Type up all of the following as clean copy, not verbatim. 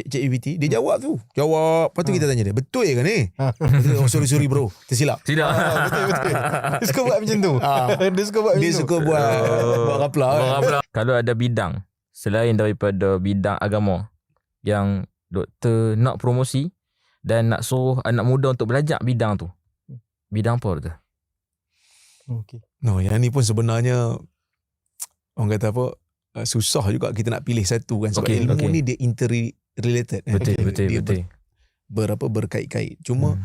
ChatGPT, dia jawab tu. Lepas tu kita tanya dia, betul ke ni? Oh, sorry bro, tersilap. Tidak. Betul. Dia suka buat macam tu. Dia suka buat rapla. Kalau ada bidang selain daripada bidang agama yang doktor nak promosi dan nak suruh anak muda untuk belajar bidang tu, bidang apa tu? Okay. No, yang ni pun sebenarnya orang kata apa, susah juga kita nak pilih satu kan, sebab ilmu ni dia interrelated kan. Betul. Berkait-kait. Cuma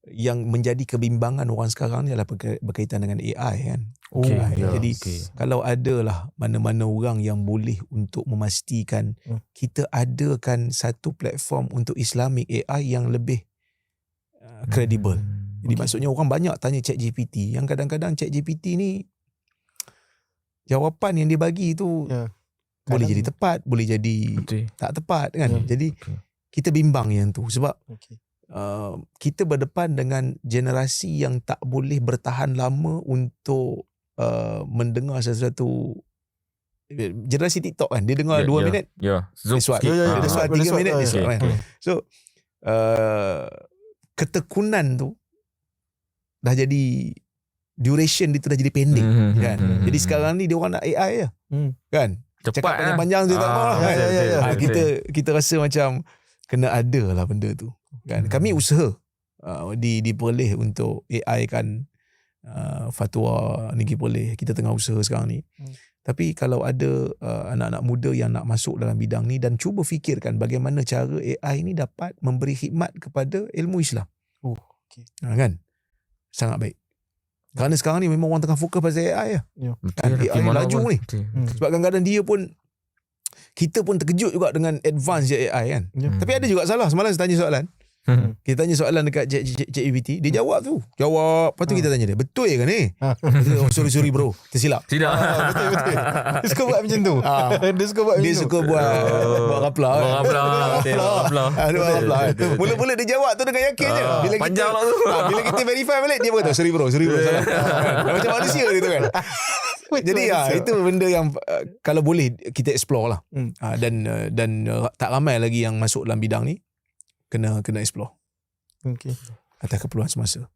yang menjadi kebimbangan orang sekarang ni adalah berkaitan dengan AI kan. Jadi kalau adalah mana-mana orang yang boleh untuk memastikan kita adakan satu platform untuk Islamic AI yang lebih kredibel. Jadi maksudnya orang banyak tanya ChatGPT, yang kadang-kadang ChatGPT ni jawapan yang dia bagi tu boleh jadi tepat, boleh jadi tak tepat kan. Jadi kita bimbang yang tu sebab kita berdepan dengan generasi yang tak boleh bertahan lama untuk mendengar sesuatu. Generasi TikTok kan, dia dengar 2 minit dia suat, dia suat 3 minit dia suat kan. So ketekunan tu dah jadi, duration dia tu dah jadi pendek kan. Jadi sekarang ni dia orang nak AI je kan, cepat cakap panjang tu tak apa lah kan. Kita rasa macam kena ada lah benda tu kan. Kami usaha diperoleh untuk AI kan fatwa ni boleh, kita tengah usaha sekarang ni. Tapi kalau ada anak-anak muda yang nak masuk dalam bidang ni dan cuba fikirkan bagaimana cara AI ni dapat memberi khidmat kepada ilmu Islam, kan, sangat baik. Kerana sekarang ni memang orang tengah fokus pasal AI lah. Kan, AI laju ni. Sebab kadang-kadang dia pun, kita pun terkejut juga dengan advance AI kan. Tapi ada juga salah. Semalam saya tanya soalan. Kita tanya soalan dekat ChatGPT, dia jawab tu. Lepas tu kita tanya dia, betul ke ni? Oh, sorry bro, tersilap. Tidak. Betul. Dia suka buat macam tu. Dia suka buat rapla. Mula-mula dia jawab tu dengan yakin je. Panjang lah tu. Bila kita verify balik, dia berkata sorry bro salah. Macam manusia dia tu kan. Jadi itu benda yang kalau boleh kita explore lah. Dan tak ramai lagi yang masuk dalam bidang ni. Kena explore. Okay. Atas keperluan semasa.